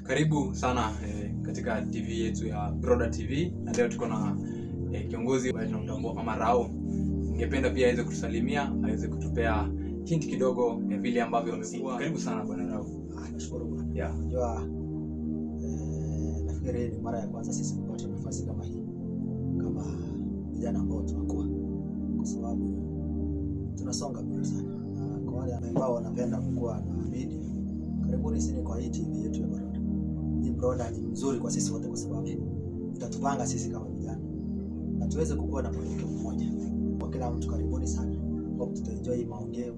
Karibu sana katika TV yetu ya Broda TV, na leo tuko na kiongozi ambaye tunamtambua kama Rao. Ningependa pia aweze kutusalimia, aweze kutupea hint kidogo ya vile ambavyo amekuwa. Karibu sana bwana Rao. Nashukuru bwana. Yeah. Unajua nafikiri ni mara ya kwanza sisi kupata nafasi kama hii kama vijana ambao tunakuwa, kwa sababu tunasonga mbele sana. Na kwa wale ambao wanapenda kukua na media, karibuni sisi kwa hii TV yetu ya Broda. Hii Broda ni mzuri kwa sisi wote kwa sababu itatupanga sisi kama vijana na tuweze kukua na mwelekeo mmoja. Kwa kila mtu karibuni sana. Kwa tutaenjoy maongeo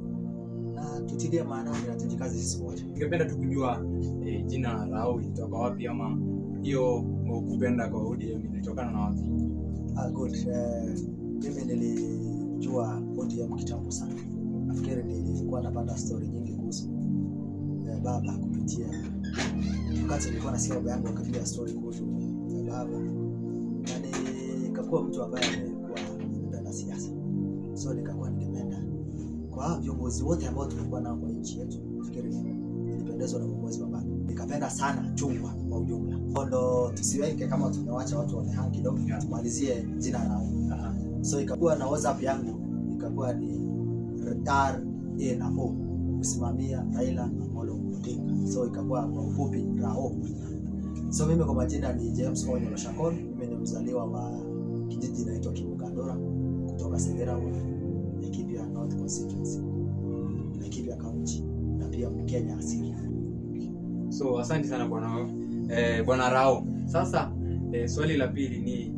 na tutilie maanani na tujikaze sisi wote. Ningependa tukujua jina Rao litoka wapi, ama hiyo kupenda kwa ODM ilitokana na wapi? Good. Mimi nilijua ODM kitambo sana. Nafikiri nilikuwa napata story nyingi kuhusu baba kupitia wakati nilikuwa nasikia baba yangu akipiga story kuhusu baba, na nikakuwa mtu ambaye alikuwa anapenda siasa. So nikakuwa ningependa kwa viongozi wote ambao tulikuwa nao kwa nchi yetu, nafikiri nilipendezwa na uongozi wa baba. Nikapenda sana chungwa kwa ujumla. Ndo tusiweke kama tumewacha watu wamehang kidogo, tumalizie jina Rao. So ikakuwa na WhatsApp yangu ikakuwa ni RAO, kusimamia Raila Amolo Odinga. So ikakuwa kwa ufupi Rao. So mimi kwa majina ni James Onyo Shakor. Mimi ni mzaliwa wa kijiji kinaitwa Kimugandora kutoka Segera, Laikipia North Constituency, Laikipia County, na pia Mkenya asili. So asante sana bwana Rao. Sasa swali la pili ni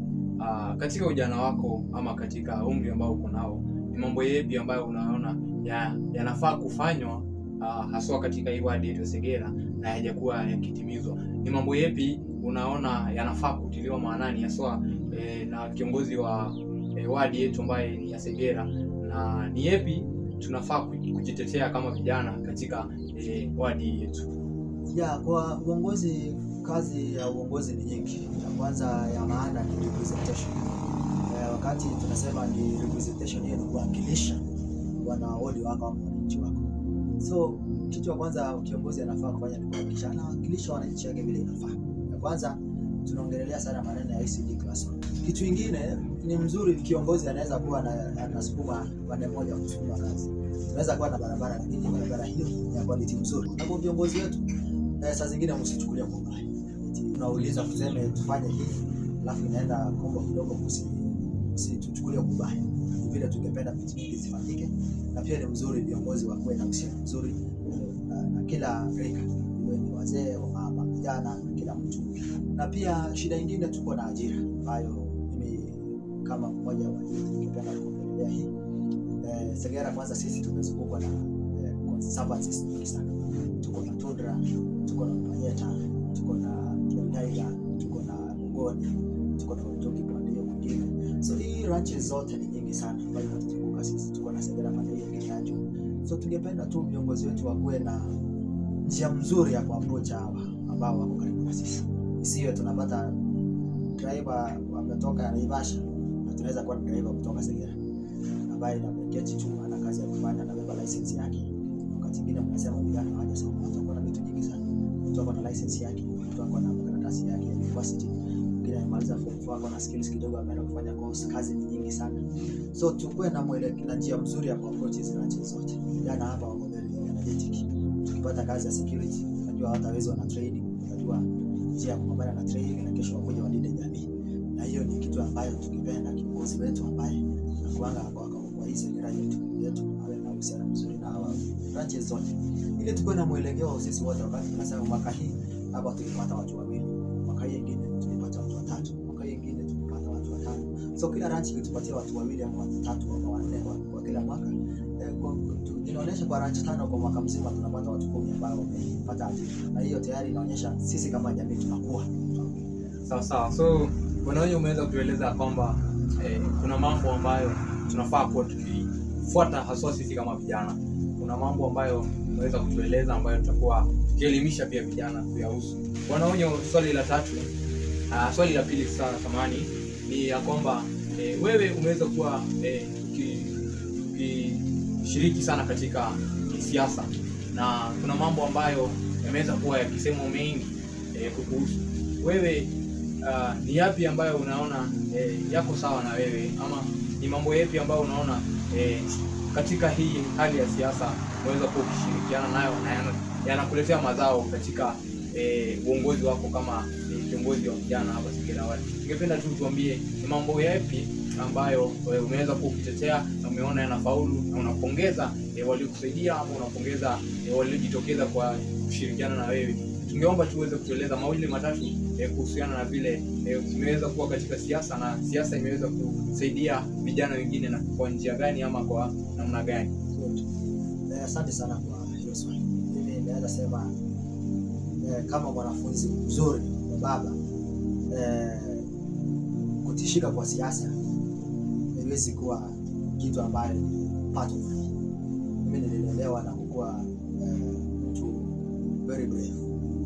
katika ujana wako ama katika umri ambao uko nao, ni mambo yapi ambayo unaona yanafaa kufanywa haswa katika hii wadi yetu Segera na hayajakuwa yakitimizwa? Ni mambo yapi unaona yanafaa kutiliwa maanani haswa na kiongozi wa wadi yetu ambaye ni ya Segera, na ni yapi tunafaa kujitetea kama vijana katika wadi yetu? Kwa uongozi, kazi ya uongozi ni nyingi. Ya kwanza ya maana ni representation. Wakati tunasema ni representation, ni kuwakilisha wanaodi wako au wananchi wako. So kitu cha kwanza kiongozi anafaa kufanya ni kuhakikisha anawakilisha wananchi wake vile inafaa. Ya kwanza tunaongelea sana maneno ya ICD classroom. Kitu kingine ni mzuri kiongozi anaweza kuwa anasukuma pande moja kusukuma kazi. Tunaweza kuwa na barabara, lakini barabara hiyo ni ya quality nzuri. Kwa viongozi wetu saa zingine msichukulie kwa mbaya. Tunauliza tuseme tufanye hii, alafu inaenda kombo kidogo, msituchukulie kwa mbaya. Vile tungependa vitu vingi zifanyike, na pia ni mzuri viongozi wakuwe na uhusiano mzuri na kila rika, iwe ni wazee, wamama, vijana, kila mtu. Na pia shida nyingine tuko na ajira ambayo mimi kama mmoja wa ningependa kuongelea hii. Segera kwanza sisi tumezungukwa na conservancies nyingi sana. Tuko na Tundra, tuko na Manyeta, tuko na Kiaga, tuko na Ngoni, tuko na Utoki kwa ndio mwingine. So hii ranches zote ni nyingi sana ambazo tunazunguka sisi. Tuko na Segera pale hiyo Kinyajo. So tungependa tu viongozi wetu wakuwe na njia mzuri ya kuapproach hawa ambao wako karibu na sisi. Isiwe tunapata driver wametoka Naivasha na tunaweza kuwa driver kutoka Segera ambaye anapekea chuma na kazi ya kufanya na beba license yake. Wakati mwingine mnasema vijana hawaja soma, watakuwa na vitu nyingi sana. Mtu ako na license yake, mtu ako na karatasi yake ya university, mwingine amaliza form 4 ako na skills kidogo, ameenda kufanya course. Kazi ni nyingi sana. So tukue na mwelekeo na njia mzuri ya approach hizo ranches zote. Vijana hapa wako very energetic. Tukipata kazi ya security, najua wataweza na trading, najua njia ya kupambana na trading, na kesho wakuja walinde jamii. Na hiyo ni kitu ambayo tukipenda kiongozi wetu ambaye anakuanga kwa hizo yetu awe na uhusiano mzuri na hawa branches zote, ili tuwe na mwelekeo sisi wote. Wakati tunasema mwaka hii hapa tulipata watu wawili, mwaka hii nyingine tulipata watu watatu, mwaka hii nyingine tulipata watu watano. So kila ranch ikitupatia watu wawili ama watatu au wanne kwa kila mwaka, inaonyesha kwa ranch 5 kwa mwaka mzima tunapata watu 10 ambao wamepata ajira, na hiyo tayari inaonyesha sisi kama jamii tunakuwa sawa. So bwana, umeweza kutueleza kwamba kuna mambo ambayo tunafaa kuwa tukifuata haswa sisi kama vijana. Kuna mambo ambayo unaweza kutueleza ambayo tutakuwa tukielimisha pia vijana kuyahusu. Bwana Onyo, swali la pili sana samani ni ya kwamba wewe umeweza kuwa ukishiriki sana katika siasa, na kuna mambo ambayo yameweza kuwa yakisemwa mengi kukuhusu wewe. Ni yapi ambayo unaona yako sawa na wewe, ama ni mambo yapi ambayo unaona katika hii hali ya siasa unaweza kuwa ukishirikiana nayo na yanakuletea mazao katika uongozi wako kama kiongozi wa vijana hapa Segera Ward? Ningependa tu tuambie ni mambo yapi ambayo umeweza kukitetea na umeona yanafaulu, na unapongeza waliokusaidia ama unapongeza waliojitokeza kwa kushirikiana na wewe. Tungeomba tuweze kutueleza mawili matatu kuhusiana na vile umeweza kuwa katika siasa na siasa imeweza kusaidia vijana wengine, na kwa njia gani ama kwa namna gani? Asante sana kwa hiyo swali. Mimi naweza sema kama mwanafunzi mzuri wa baba, kutishika kwa siasa haiwezi kuwa kitu ambayo part of me. Mimi nilielewa na kukua mtu very brave.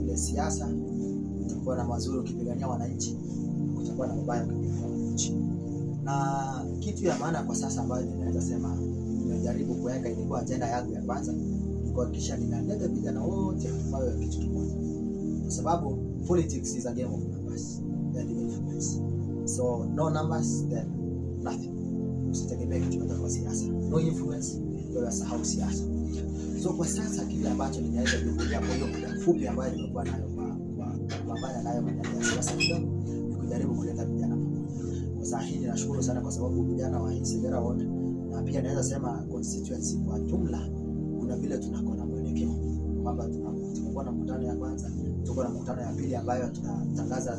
Ile siasa itakuwa na mazuri ukipigania wananchi, kutakuwa na mabaya ukipigania wananchi. Na kitu ya maana kwa sasa ambayo ninaweza sema nimejaribu kuweka, ilikuwa agenda yangu ya kwanza, ni kuhakikisha ninaleta vijana wote wawe kitu kimoja, kwa sababu politics is a game of numbers and influence. So no numbers then nothing. Usitegemee kitu chochote kwa siasa. No influence, ndio sahau siasa. So kwa sasa kile ambacho ninaweza kuvulia kwa hiyo muda mfupi ambayo nimekuwa nayo kwa nayo maneno ya siasa kidogo, ni kujaribu kuleta vijana pamoja. Kwa sasa hii ninashukuru sana kwa sababu vijana wa Segera Ward, na pia naweza sema constituency kwa jumla, kuna vile tunakuwa na mwelekeo kwamba tunakuwa na mkutano ya kwanza, tuko na mkutano ya pili ambayo tunatangaza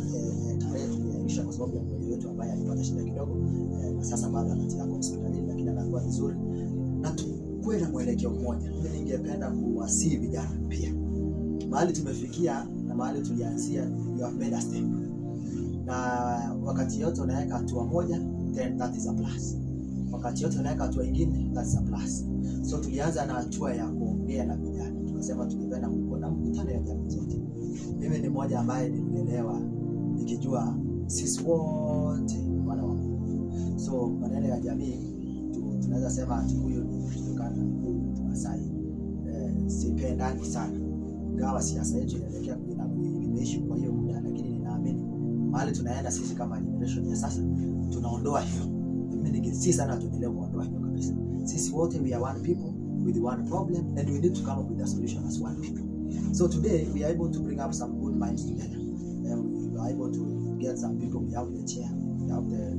tarehe tuliahirisha kwa sababu ya mmoja wetu ambaye alipata shida kidogo, na sasa bado anatibu hospitalini, lakini anakuwa vizuri, na tuwe na mwelekeo mmoja. Mimi ningependa kuwasihi vijana pia, mahali tumefikia na mahali tulianzia, you have made a step, na wakati yote unaweka hatua moja, then that is a plus. Wakati yote unaweka hatua nyingine, that's a plus. So tulianza na hatua ya kuongea na vijana, tukasema tungependa kuona mkutano ya jamii zote. Mimi ni mmoja ambaye nilielewa nikijua sisi wote wana wa Mungu. So maneno ya jamii tunaweza sema huyu ni Turkana, huyu ni Masai. Sipendani sana, gawa siasa yetu inaelekea kuishi kwa hiyo muda, lakini ninaamini mahali tunaenda sisi kama generation ya sasa tunaondoa hiyo. Mimi ningesisi sana tuendelee kuondoa hiyo kabisa. Sisi wote we are one people with one problem, and we need to come up with a solution as one people. So today we are able to bring up some good minds together, and we are able to get some people. We have the chair, we have the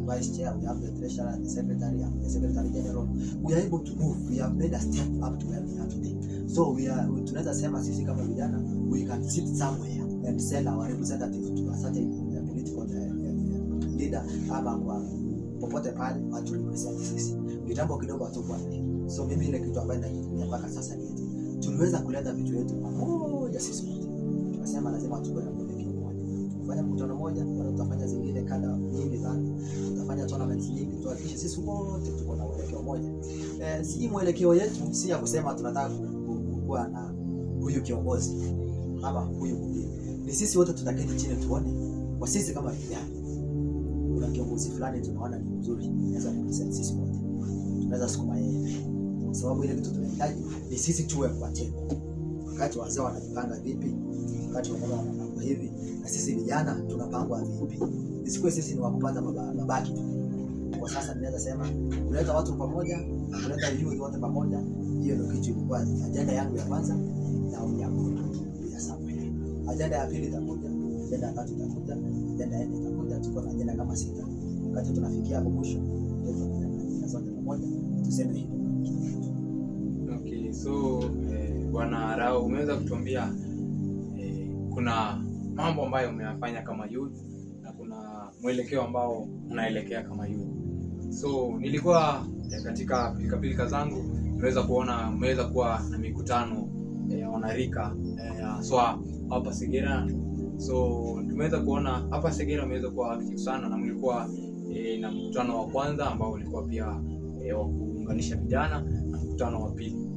vice chair, we have the treasurer, the secretary, and the secretary general. We are able to move. We have made a step up to where we are today. So we are, tunaweza sema sisi kama vijana, we can sit somewhere and sell our representative to a certain political leader ama kwa popote pale watu represent sisi. Kitambo kidogo hatakuwa na. So mimi ile kitu ambayo nakitumia mpaka sasa ni eti tuliweza kuleta vitu yetu pamoja sisi wote. Tukasema lazima tuwe na mwelekeo mmoja. Tufanye mkutano mmoja, na tutafanya zingine kada nyingi sana. Tutafanya tournaments nyingi, tuhakikishe sisi wote tuko na mwelekeo mmoja. Si mwelekeo yetu si ya kusema tunataka kuwa na huyu kiongozi ama huyu mwingine. Ni sisi wote tutaketi chini tuone kwa sisi kama vijana kuna kiongozi fulani tunaona ni mzuri, anaweza kupresent sisi wote. Tunaweza sukuma yeye. Kwa sababu ile kitu tunahitaji ni sisi tuwe kwa team. Wakati wazee wanajipanga vipi, wakati wamama wanapanga hivi, na sisi vijana tunapangwa vipi. Isikuwe sisi ni wakupata mabaki tu. Kwa sasa ninaweza sema kuleta watu pamoja, kuleta youth wote pamoja, hiyo ndio kitu ilikuwa agenda yangu ya kwanza na yangu ya somewhere. Agenda ya pili itakuja, agenda ya tatu itakuja, agenda ya nne itakuja, tuko na agenda kama sita. Wakati tunafikia hapo mwisho, ndio tunaenda zote pamoja, tuseme hivi. Okay, so Bwana Rao, umeweza kutuambia kuna mambo ambayo umeyafanya kama youth na kuna mwelekeo ambao unaelekea kama youth. So nilikuwa katika pilika zangu nimeweza kuona mmeweza kuwa na mikutano ya wanarika swa hapa Segera. So tumeweza kuona hapa Segera umeweza kuwa active sana, na mlikuwa na mkutano wa kwanza ambao ulikuwa pia wa kuunganisha vijana, na mkutano wa pili.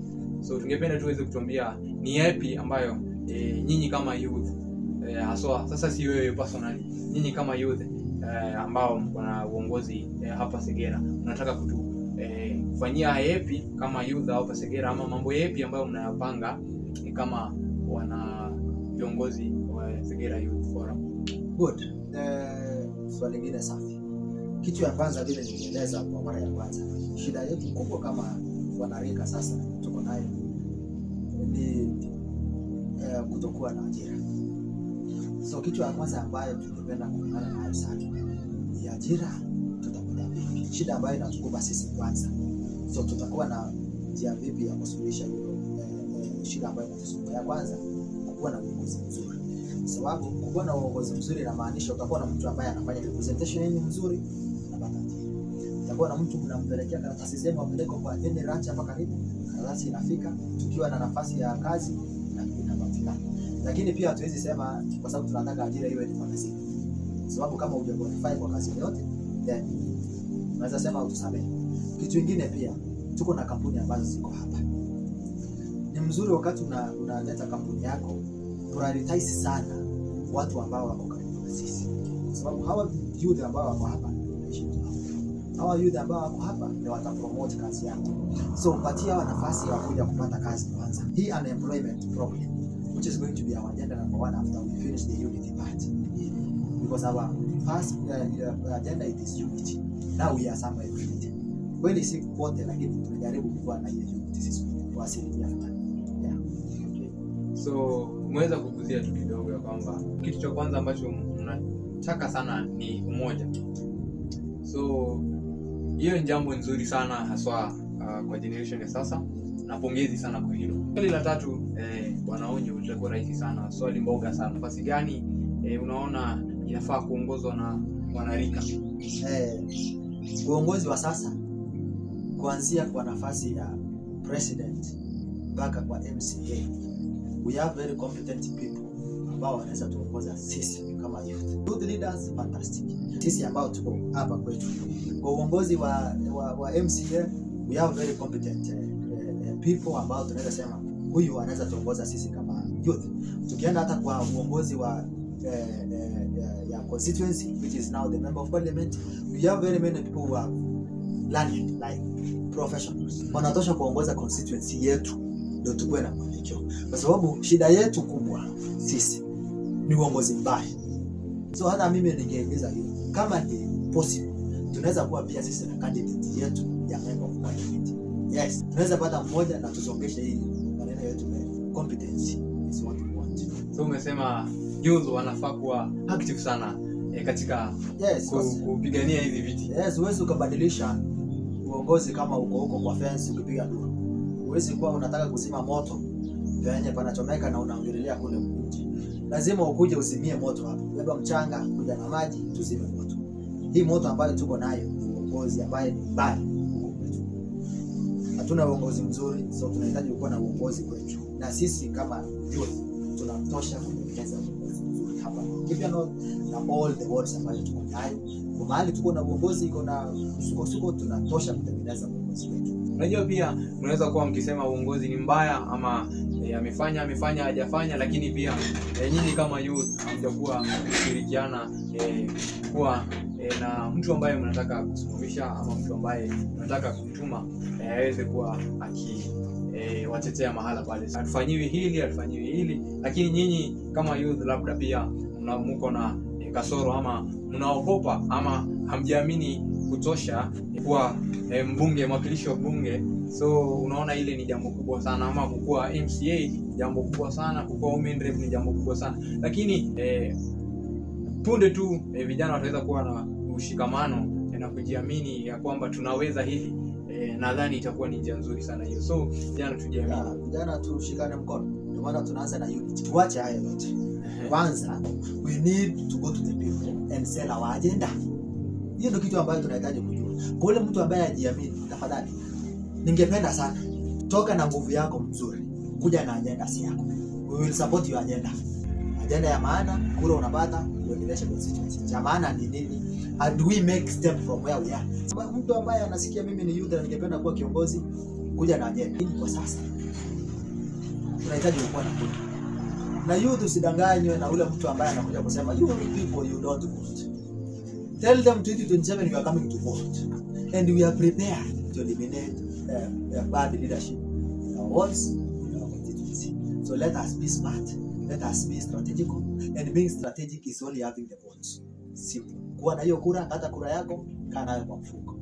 So tungependa tuweze kutuambia ni yapi ambayo nyinyi kama youth haswa sasa, si wewe personally, nyinyi kama youth ambao mko na uongozi hapa Segera, unataka kufanyia yapi kama youth hapa Segera, ama mambo yapi ambayo mnayapanga kama wana viongozi Segera Youth Forum? Good. Swali lingine safi. Kitu ya kwanza vile nilieleza kwa mara ya kwanza, shida yetu kubwa kama wanarika sasa tuko nayo ni kutokuwa na ajira. So kitu ya kwanza ambayo tungependa kuungana nayo sana ni ajira. Tutakuwa vipi? Shida ambayo inatukumba sisi kwanza. So tutakuwa na njia vipi ya kusuluhisha hiyo shida ambayo inatusumbua? Ya kwanza, kuwa na uongozi mzuri. Sababu kuwa na uongozi mzuri inamaanisha utakuwa na mtu ambaye anafanya representation yenu mzuri na batati. Utakuwa na mtu mnampelekea karatasi zenu apeleko kwa any ranch hapa karibu, karatasi inafika, tukiwa na nafasi ya kazi na inapatikana. Lakini pia hatuwezi sema kwa sababu tunataka ajira iwe ni kazi. Sababu kama hujaqualify kwa kazi yote, then unaweza sema utusamehe. Kitu kingine pia, tuko na kampuni ambazo ziko hapa. Ni mzuri wakati unaleta kampuni yako, prioritize sana watu ambao wako karibu na sisi. Sababu hawa youth ambao wako hapa, hawa youth ambao wako hapa ndio watapromote kazi yako. So upatie hawa nafasi ya kuja kupata kazi kwanza. Hii unemployment problem, which is going to be our agenda number 1 after we finish the unity part. Because our first agenda is unity. Now we are somewhere unity. Kweli si pote, lakini tunajaribu kuwa na hiyo unity sisi kwa asilimia fulani. Yeah. Okay. So umeweza kuguzia tu kidogo ya kwamba kitu cha kwanza ambacho mnataka sana ni umoja. So hiyo ni jambo nzuri sana haswa kwa generation ya sasa. Napongezi sana kwa hilo. Swali la tatu, Bwana Onyo, litakuwa rahisi sana. Swali mboga sana. Nafasi gani unaona inafaa kuongozwa na wanarika? Uongozi wa sasa kuanzia kwa nafasi ya president mpaka kwa MCA, we have very competent people ambao wanaweza tuongoza sisi kama youth. Youth leaders fantastic. Sisi ambao tuko hapa kwetu. Kwa uongozi wa MCA, we have very competent people ambao tunaweza sema huyu anaweza tuongoza sisi kama youth. Tukienda hata kwa uongozi wa ya constituency, which is now the member of parliament, we have very many people who are learned like professionals. Wanatosha kuongoza constituency yetu ndio tukue na mwelekeo. Kwa sababu shida yetu kubwa sisi ni uongozi mbaya. So hata mimi ningeingiza hiyo, kama ni possible, tunaweza kuwa pia sisi na candidate yetu ya member of parliament. Yes, tunaweza pata mmoja na tusongeshe hii maneno yetu ya competency is what we want. So umesema youth wanafaa kuwa active sana katika kupigania hizi viti. Yes, huwezi ukabadilisha uongozi kama uko huko kwa fence ukipiga duru. Huwezi kuwa unataka kuzima moto penye panachomeka na unaongelea kule mkuti. Lazima ukuje uzimie moto hapo. Beba mchanga, kuja na maji, tuzime moto. Hii moto ambayo tuko nayo ni uongozi ambaye ni mbaya. Hatuna uongozi mzuri, so tunahitaji kuwa na uongozi kwetu. Na sisi kama youth tunatosha kutengeneza uongozi mzuri hapa. Kipia na all the words ambayo tuko nayo. Kwa mahali tuko na uongozi iko na suko tunatosha kutengeneza uongozi wetu. Unajua pia unaweza kuwa mkisema uongozi ni mbaya ama amefanya hajafanya, lakini pia nyinyi kama youth hamjakuwa kushirikiana kuwa na mtu ambaye mnataka kusimamisha ama mtu ambaye mnataka kumtuma aweze kuwa watetea mahala pale. Hatufanyiwi hili, lakini nyinyi kama youth labda pia mko na kasoro ama mnaogopa ama hamjiamini kutosha kuwa mbunge, mwakilishi wa bunge. So unaona ile ni jambo kubwa sana, ama kukua MCA jambo kubwa sana, kukua women rep ni jambo kubwa sana. Lakini punde tu vijana wataweza kuwa na ushikamano na kujiamini ya kwamba tunaweza hili, nadhani itakuwa ni njia nzuri sana hiyo. So vijana tujiamini, vijana tushikane mkono. Ndio maana tunaanza na unity. Tuache hayo yote. Kwanza we need to go to the people and sell our agenda. Hiyo ndio kitu ambacho tunahitaji kujua. Kwa yule mtu ambaye hajiamini, tafadhali ningependa sana toka na nguvu yako mzuri, kuja na agenda si yako. We will support your agenda. Agenda ya maana, kura unapata, uendeleshe constituency. Cha maana ni nini? And we make step from where we are. Mtu ambaye anasikia mimi ni youth na ningependa kuwa kiongozi, kuja na agenda. Hii kwa sasa tunahitaji kuwa na kundi. Na youth usidanganywe na ule mtu ambaye anakuja kusema you people you don't vote. Tell them 2027 you are coming to vote and we are prepared to eliminate bad leadership in our wards, in our constituency. So let us be smart let us be strategical, and being strategic is only having the votes. Simple. Kuwa na hiyo kura, hata kura yako kaa nayo kwa mfuko.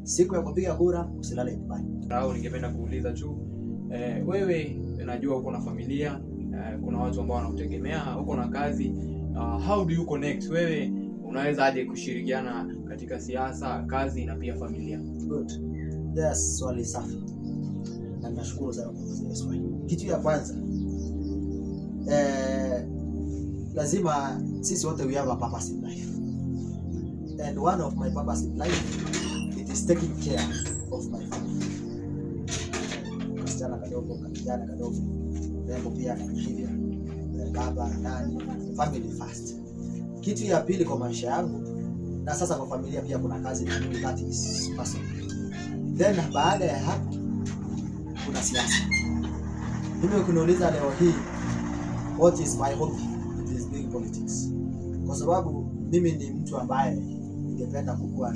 Siku ya kupiga kura usilale nyumbani. Rao, ningependa kuuliza tu wewe najua uko na familia, kuna watu ambao wanakutegemea, uko na kazi, how do you connect? Wewe unaweza aje kushirikiana katika siasa, kazi na pia familia? Good. Yes, swali safi. Na nashukuru sana kwa kuuliza swali. Kitu ya kwanza, lazima sisi wote we have a purpose in life. And one of my purpose in life, it is taking care of my family. Kijana kadogo, rembo pia na hivyo, baba nani, family first. Kitu ya pili kwa maisha yangu, na sasa kwa familia pia kuna kazi na that is personal. Then baada ya hapo kuna siasa. Mimi ukiniuliza leo hii what is my hobby, it is doing politics. Kwa sababu mimi ni mtu ambaye ningependa kukua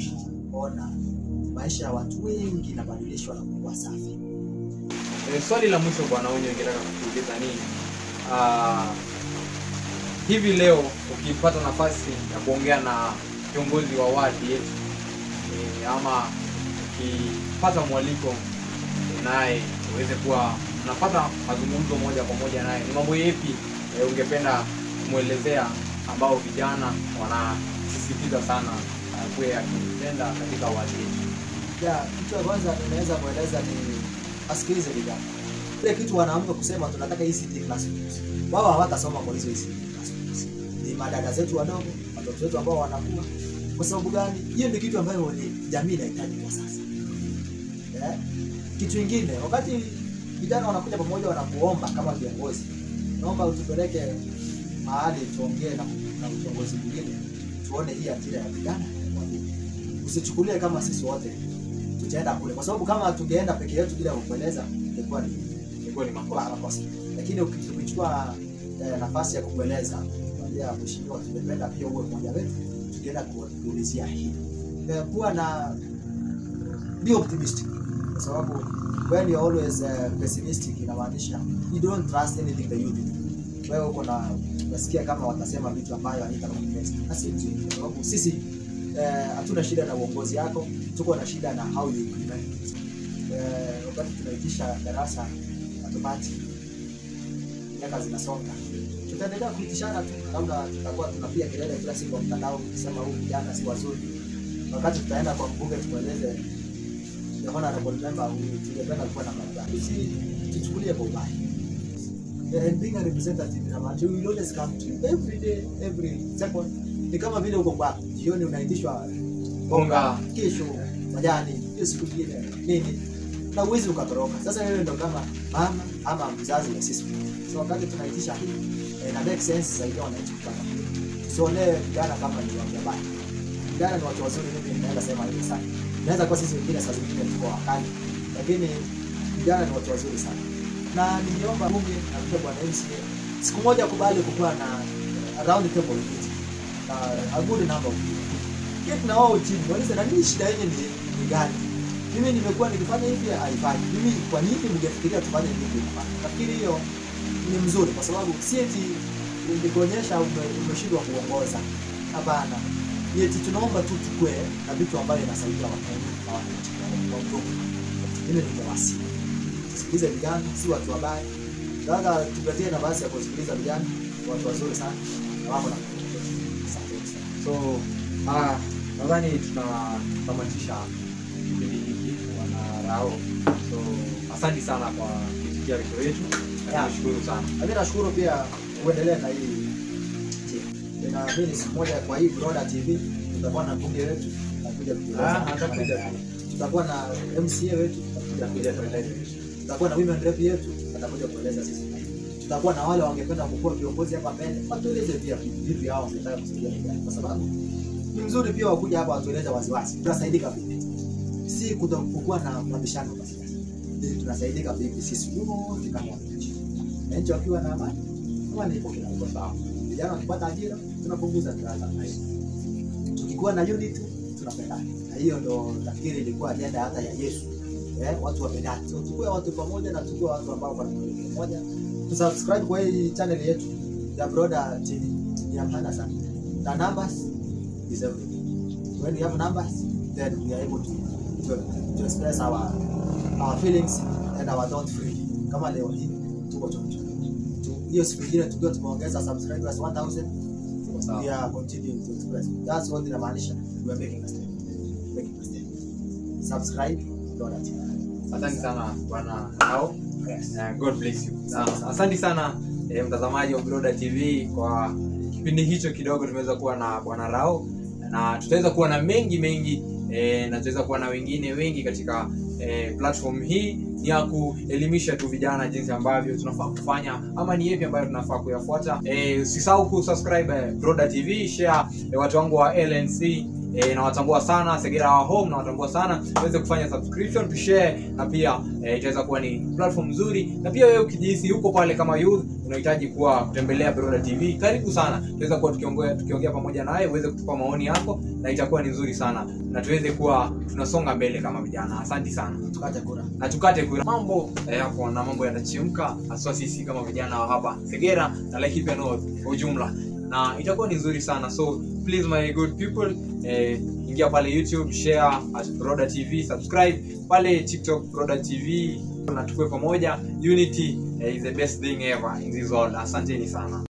ona maisha ya watu wengi na badilishwa na kuwa safi. Swali la mwisho Bwana Onyo ningetaka kukuuliza ni hivi leo ukipata nafasi ya kuongea na kiongozi wa wadi yetu, ama ukipata mwaliko naye uweze kuwa unapata mazungumzo moja kwa moja naye, ni mambo yapi ungependa kumuelezea ambao vijana wanasisitiza sana kuwe akitenda katika wadi yetu? Kitu ya kwanza ninaweza kueleza ni asikilize vijana. Ile kitu wanaamka kusema tunataka ECD classrooms, wao hawatasoma kwa hizo ECD classrooms. Ni madada zetu wadogo, watoto wetu ambao wanakuwa. Kwa sababu gani? Hiyo ndio kitu ambayo jamii inahitaji kwa sasa. Kitu kingine, wakati vijana wanakuja pamoja wanakuomba kama viongozi, naomba utupeleke mahali tuongee na viongozi wengine, tuone hii ajira ya vijana. Usichukulie kama sisi wote tutaenda kule, kwa sababu kama tungeenda peke yetu bila kukueleza ingekuwa ni makosa. Lakini ukichukua nafasi ya kukueleza, kuambia mheshimiwa, tungependa pia uwe mmoja wetu, tungeenda kuulizia hii. Kuwa na be optimistic, kwa sababu when you always pessimistic inamaanisha you don't trust anything the youth do. Wewe uko na unasikia kama watasema vitu ambayo haitakuweza. Asi nzuri, kwa sababu sisi hatuna shida na uongozi yako, tuko na shida na how you implement. Wakati tunaitisha darasa automatic, miaka zinasonga, tutaendelea kuitishana tu, labda tutakuwa tunapiga kelele kila siku kwa mtandao kusema huyu kijana si wazuri. Wakati tutaenda kwa mbunge tueleze yaona anapotemba huyu tungependa kuwa na barabara. Sisi tuchukulie kwa ubaya. And being a representative in Amati, we always come to every day, every second. Ni kama vile uko kwa jioni unaitishwa bonga, kesho majani, kesho kingine nini, na uwezi ukatoroka. Sasa wewe ndo kama mama ama mzazi wa sisi. So wakati tunaitisha hii na make sense zaidi wananchi kupata. So leo vijana kama ni watu wabaya. Vijana ni watu wazuri, mimi naenda sema hivi sana. Naweza kwa sisi wengine saa zingine tuko wakali, lakini vijana ni watu wazuri sana. Na niliomba bunge na pia bwana MCA siku moja kubali kukuwa na round table meeting. A good number of people. Get na wao chini, waliza na nini shida yenu ni gani? Mimi nimekuwa nikifanya hivi haifanyi. Mimi kwa nini mngefikiria tufanye hivi hapa? Nafikiri hiyo ni mzuri, kwa sababu si eti nikuonyesha umeshindwa kuongoza. Hapana. Yeti tunaomba tu tukue na vitu ambavyo inasaidia wananchi na wananchi kwa ujumla. Mimi ningewasi sikiliza vijana, si watu wabaya. Sasa tupatie nafasi ya kusikiliza vijana, watu wazuri sana na wako na so nadhani tunatamatisha kipindi hiki Bwana Rao. So asante sana kwa kusikia video yetu. Nashukuru sana. Mimi nashukuru pia kuendelea na hii. Ninaamini siku moja kwa hii Broader TV tutakuwa na bunge wetu tutakuja kueleza. Tutakuwa na MCA wetu tutakuja kueleza. Tutakuwa na women rep yetu tutakuja kueleza sisi. Tutakuwa na wale wangependa kuwa viongozi hapa mbele, watueleze pia vipi hao wangetaka kusaidia vijana, kwa sababu ni mzuri pia wakuja hapa watueleze waziwazi tunasaidika vipi, si kutakuwa na mabishano basi. Tunasaidika vipi sisi wote kama wananchi, na nchi wakiwa na amani, kama ipo kila mtu sawa. Vijana wakipata ajira tunapunguza gharama na hiyo, tukikuwa na unity tunapendana, na hiyo ndo nafikiri ilikuwa ajenda hata ya Yesu. Watu wapendane, tukue watu pamoja na tukue watu ambao kwa mwelekeo mmoja. Subscribe kwa hii channel yetu ya Broda TV ni hapana sana. The numbers is everything. When we have numbers, then we are able to express our feelings and our thought free. Kama leo hii tuko chonjo. Hiyo siku nyingine tukiwa tumeongeza subscribers 1000, we are continuing to express. That's what inamaanisha we are making a step. Subscribe Broda TV. Asante sana Bwana Rao. Yes. God bless you. Asante sana mtazamaji wa Broda TV kwa kipindi hicho kidogo tumeweza kuwa na Bwana Rao, na tutaweza kuwa na mengi na tutaweza kuwa na wengine wengi katika platform hii. Ni ya kuelimisha tu vijana jinsi ambavyo tunafaa kufanya ama ni yapi ambayo tunafaa kuyafuata. Usisahau kusubscribe Broda TV, share watu wangu wa LNC na watambua sana Segera wa home na watambua sana uweze kufanya subscription to share, na pia itaweza kuwa ni platform nzuri. Na pia wewe ukijihisi uko pale kama youth unahitaji kuwa kutembelea Broda TV, karibu sana. Tutaweza kuwa tukiongea pamoja nawe uweze kutupa maoni yako, na itakuwa ni nzuri sana na tuweze kuwa tunasonga mbele kama vijana. Asante sana. Tukate kura. Mambo hapo na mambo yatachemka hasa sisi kama vijana wa hapa Segera na Laikipia North kwa ujumla, na itakuwa ni nzuri sana. So please my good people, ingia pale YouTube, share at Broda TV, subscribe pale TikTok Broda TV, na tukue pamoja. Unity is the best thing ever in this world. Asanteni sana.